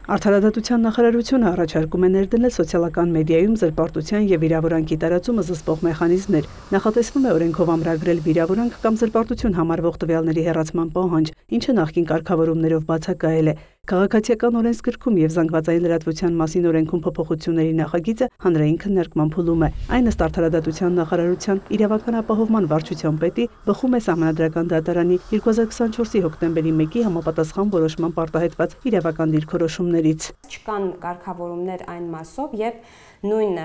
Արդարադատության նախարարությունը առաջարկում է ներդնել սոցիալական մեդիայում զրպարտության և վիրավորանքի տարածումը զսպող մեխանիզմներ, նախատեսվում է օրենքով ամրագրել վիրավորանք կամ զրպարտություն համարվող տվյալների հեռացման պահանջ, ինչը նախկին կարգավորումներով բացակայել է։ Քաղաքացիական օրենսգրքում և զանգվածային լրատվության մասին օրենքում փոփոխությունների նախագիծը հանրային քննարկման փուլում է։ Այն ըստ Արդարադատության նախարարության իրավական ապահովման վարչության պետի բխում է Սահմանադրական դատարանի 2024-ի հոկտեմբերի 1-ի համապատասխան որոշմամբ արտահայտված իրավական դիրքորոշումներից։ Չկան կարգավորումներ այն մասով եւ նույն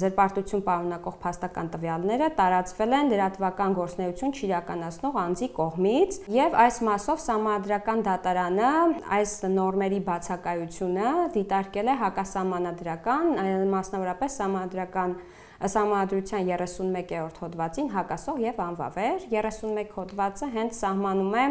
զրպարտություն պարունակող փաստական տվյալները տարածվել են լրատվական գործունեություն չիրականացնող անձի կողմից եւ այս մասով Սահմանադրական դատարանը այս նորմերի բացակայությունը դիտարկել է հակասահմանադրական, մասնավորապես Սահմանադրության 31-րդ հոդվածին հակասող եւ անվավեր 31 հոդվածը հենց սահմանում է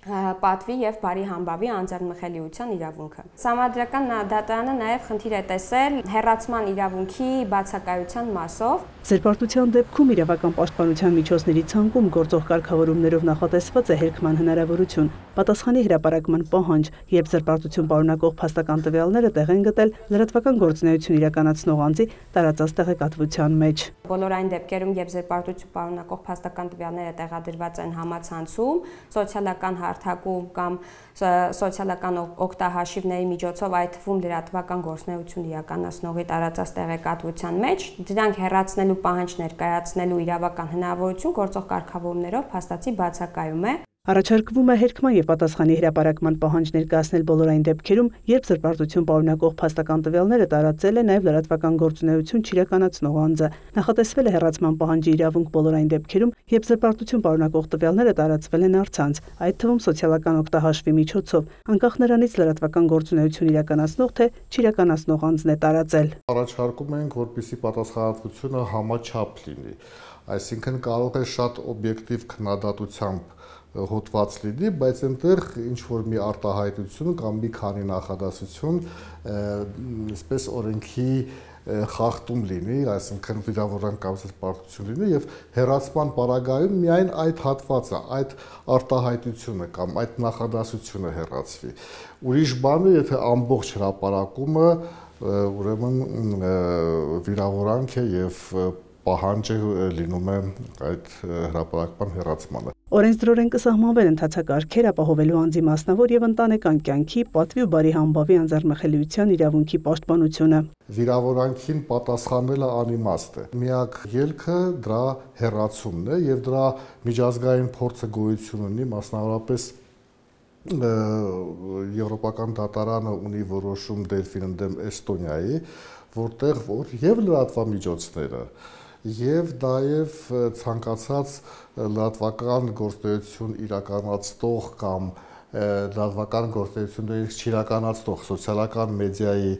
պատվի եւ բարի համբավի անձեռնմխելիության իրավունքը։ Սահմանադրական դատարանը նաեւ խնդիր է տեսել հեռացման իրավունքի բացակայության մասով։ Զրպարտության դեպքում իրավական պաշտպանության միջոցների ցանկում գործող կարգավորումներով նախատեսված է հերքման հնարավորություն, պատասխանի հրապարակման պահանջ, երբ զրպարտություն պարունակող փաստական տվյալները տեղ են գտել լրատվական գործունեություն իրականացնող անձի տարածած տեղեկատվության մեջ։ Բոլոր այն դեպքերում, երբ զրպարտություն պարունակող փաստական տվյալները տեղադրված են համացանցում, սոցիալական հարթակում կամ սոցիալական օգտահաշիվների միջոցով, այդ թվում լրատվական գործունեություն իրականացնողի տարածած տեղեկատվության մեջ, դրանք հեռացնելու պահանջ ներկայացնելու իրավական հնարավորություն գործող կարգավորումներով փաստացի բացակայում է։ Առաջարկվում է հերքման և պատասխանի հրապարակման պահանջ ներկայացնել բոլոր այն դեպքերում, երբ զրպարտություն պարունակող փաստական տվյալները տարածել է նաև լրատվական գործունեություն չիրականացնող անձը։ Նախատեսվել է հեռացման պահանջի իրավունք բոլոր այն դեպքերում, երբ զրպարտություն պարունակող տվյալները տարածվել են առցանց, այդ թվում սոցիալական օգտահաշվի միջոցով, անկախ նրանից լրատվական գործունեություն իրականացնող թե չիրականացնող անձն է տարածել։ Առաջարկում ենք, որպեսզի պատասխանատվությունը համաչափ լինի, այսինքն կարող է շատ օբյեկտիվ քննադատությամբ հոդված լինի, բայց այնտեղ ինչ-որ մի արտահայտություն կամ մի քանի նախադասություն, այսպես օրենքի խախտում լինի, այսինքն վիրավորանք կամ զրպարտություն լինի եւ հեռացման պարագայում միայն այդ հատվածը, այդ արտահայտությունը կամ այդ նախադասությունը հեռացվի։ Ուրիշ բան է, եթե ամբողջ հրապարակումը ուրեմն վիրավորանք է եւ պահանջը լինում է այդ հրապարակման հեռացմանը։ Օրենսդրորեն կսահմանվեն ընթացակարգեր ապահովելու անձի մասնավոր եւ ընտանեկան կյանքի, պատվի ու բարի համբավի անձեռնմխելիության իրավունքի պաշտպանությունը։ Վիրավորանքին պատասխանելը անիմաստ է։ Միակ ելքը դրա հեռացումն է եւ դրա միջազգային փորձը գոյություն ունի, մասնավորապես Եվրոպական դատարանը ունի որոշում Դելֆին ընդդեմ Էստոնիայի, որտեղ որ եւ լրատվամիջոցները եւ նաեւ ցանկացած լրատվական գործունեություն իրականացնող կամ լրատվական գործունեությունների չիրականացնող սոցիալական մեդիայի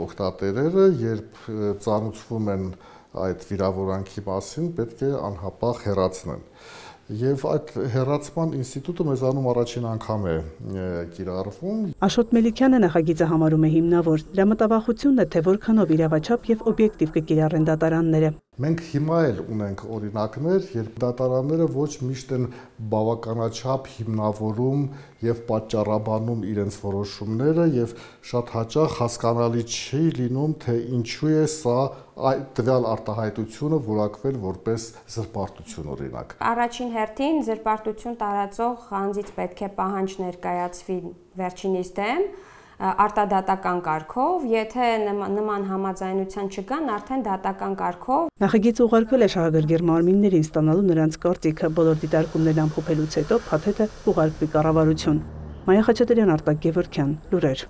օգտատերերը, երբ ծանոթվում են այդ վիրավորանքի մասին, պետք է անհապաղ հեռացնեն։ Եվ այդ հեռացման ինստիտուտը մեզանում առաջին անգամ է կիրառվում։ Աշոտ Մելիքյանը նախագիծը համարում է հիմնավոր։ Դրա մտավախությունն է, թե որքանով իրավաչափ եւ օբյեկտիվ կկիրառեն դատարանները։ Մենք հիմա էլ ունենք օրինակներ, երբ դատարանները ոչ միշտ են բավականաչափ հիմնավորում եւ պատճառաբանում իրենց որոշումները եւ շատ հաճախ հասկանալի չի լինում, թե ինչու է սա այդ տվյալ արտահայտությունը որակվել որպես զրպարտություն օրինակ։ Առաջին հերթին զրպարտություն տարածող անձից պետք է պահանջ ներկայացվի վերջինիս դեմ արտադատական կարգով, եթե նման համաձայնության չկան, արդեն դատական կարգով։ Նախագիծը ուղարկվել է շահագրգիռ մարմիններին ստանալու նրանց կարծիքը, բոլոր դիտարկումներն ամփոփելուց հետո փաթեթը ուղարկվի կառավարություն։ Մայա Խաչատրյան, Արտակ Գևորգյան, լուրեր։